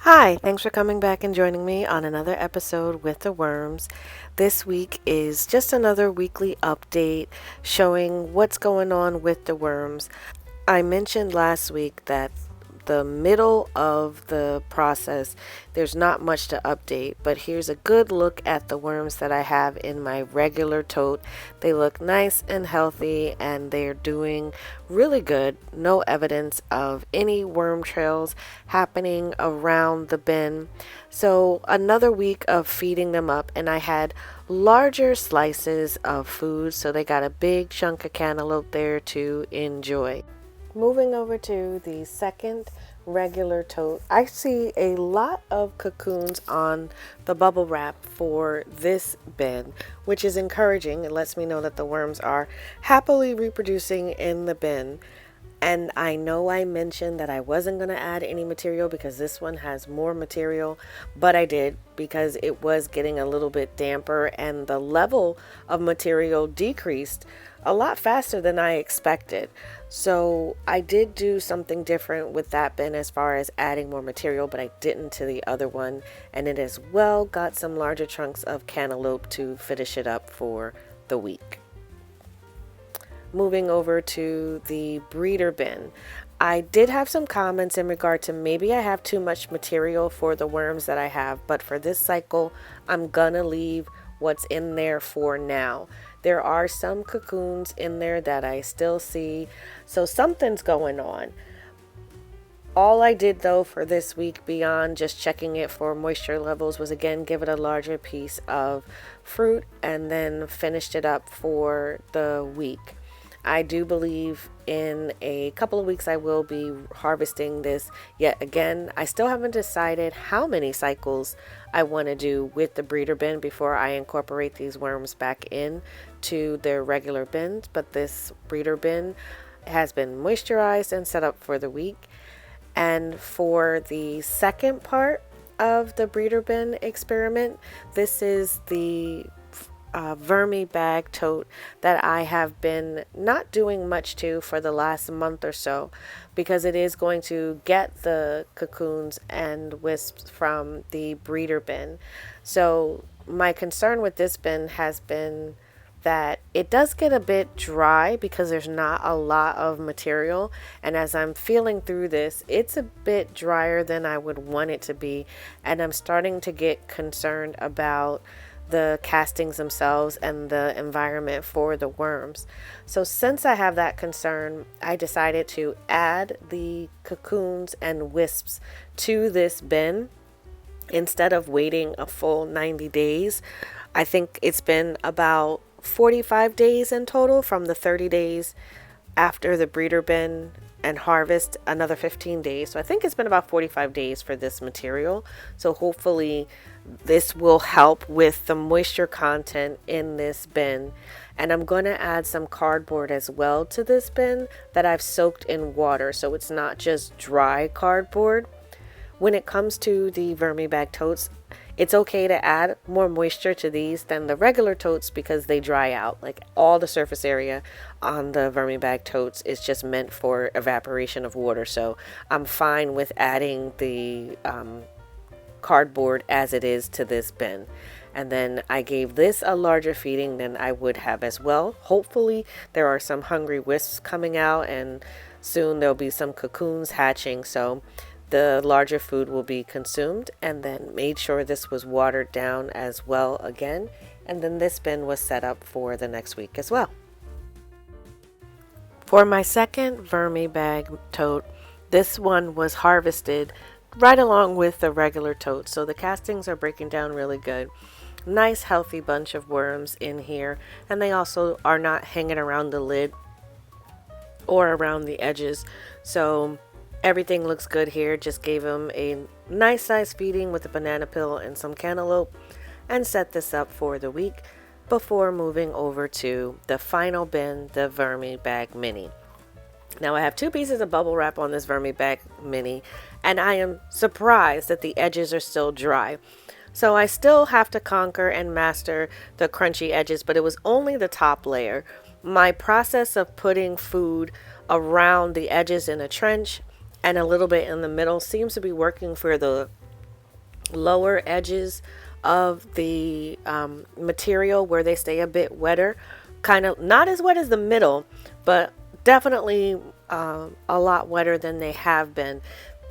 Hi, thanks for coming back and joining me on another episode with the worms. This week is just another weekly update showing what's going on with the worms. I mentioned last week that the middle of the process, there's not much to update, but here's a good look at the worms that I have in my regular tote. They look nice and healthy and they're doing really good. No evidence of any worm trails happening around the bin. So another week of feeding them up, and I had larger slices of food, so they got a big chunk of cantaloupe there to enjoy. Moving over to the second regular tote, I see a lot of cocoons on the bubble wrap for this bin, which is encouraging. It lets me know that the worms are happily reproducing in the bin. And I know I mentioned that I wasn't going to add any material because this one has more material, but I did because it was getting a little bit damper and the level of material decreased a lot faster than I expected. So I did do something different with that bin as far as adding more material, but I didn't to the other one. And it as well got some larger chunks of cantaloupe to finish it up for the week. Moving over to the breeder bin, I did have some comments in regard to maybe I have too much material for the worms that I have, but for this cycle, I'm gonna leave what's in there for now. There are some cocoons in there that I still see, so something's going on. All I did though for this week beyond just checking it for moisture levels was again give it a larger piece of fruit and then finished it up for the week. I do believe in a couple of weeks I will be harvesting this yet again. I still haven't decided how many cycles I want to do with the breeder bin before I incorporate these worms back in to their regular bins, but this breeder bin has been moisturized and set up for the week. And for the second part of the breeder bin experiment, this is the Vermi bag tote that I have been not doing much to for the last month or so because it is going to get the cocoons and wisps from the breeder bin. So my concern with this bin has been that it does get a bit dry because there's not a lot of material, and as I'm feeling through this, it's a bit drier than I would want it to be, and I'm starting to get concerned about the castings themselves and the environment for the worms. So since I have that concern, I decided to add the cocoons and wisps to this bin instead of waiting a full 90 days. I think it's been about 45 days in total from the 30 days after the breeder bin and harvest another 15 days. So I think it's been about 45 days for this material. So hopefully this will help with the moisture content in this bin. And I'm going to add some cardboard as well to this bin that I've soaked in water, so it's not just dry cardboard. When it comes to the Vermi bag totes, it's okay to add more moisture to these than the regular totes because they dry out. Like all the surface area on the Vermi bag totes is just meant for evaporation of water. So I'm fine with adding the cardboard as it is to this bin. And then I gave this a larger feeding than I would have as well. Hopefully there are some hungry wisps coming out and soon there'll be some cocoons hatching. So the larger food will be consumed, and then made sure this was watered down as well again. And then this bin was set up for the next week as well. For my second Vermi bag tote, this one was harvested right along with the regular tote. So the castings are breaking down really good. Nice healthy bunch of worms in here, and they also are not hanging around the lid or around the edges. So everything looks good here. Just gave them a nice size feeding with a banana peel and some cantaloupe and set this up for the week before moving over to the final bin, the Vermi bag mini. Now I have two pieces of bubble wrap on this Vermi bag mini, and I am surprised that the edges are still dry. So I still have to conquer and master the crunchy edges, but it was only the top layer. My process of putting food around the edges in a trench and a little bit in the middle seems to be working for the lower edges of the material where they stay a bit wetter, kind of not as wet as the middle, but definitely a lot wetter than they have been.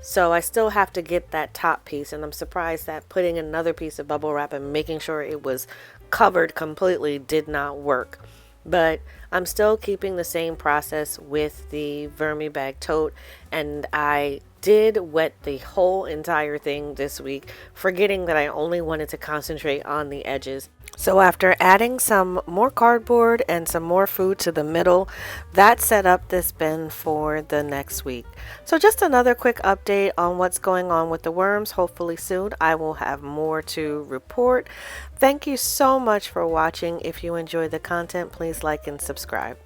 So I still have to get that top piece, and I'm surprised that putting another piece of bubble wrap and making sure it was covered completely did not work. But I'm still keeping the same process with the Vermi bag tote, and I did wet the whole entire thing this week, forgetting that I only wanted to concentrate on the edges. So after adding some more cardboard and some more food to the middle, that set up this bin for the next week. So just another quick update on what's going on with the worms. Hopefully soon I will have more to report. Thank you so much for watching. If you enjoyed the content, please like and subscribe.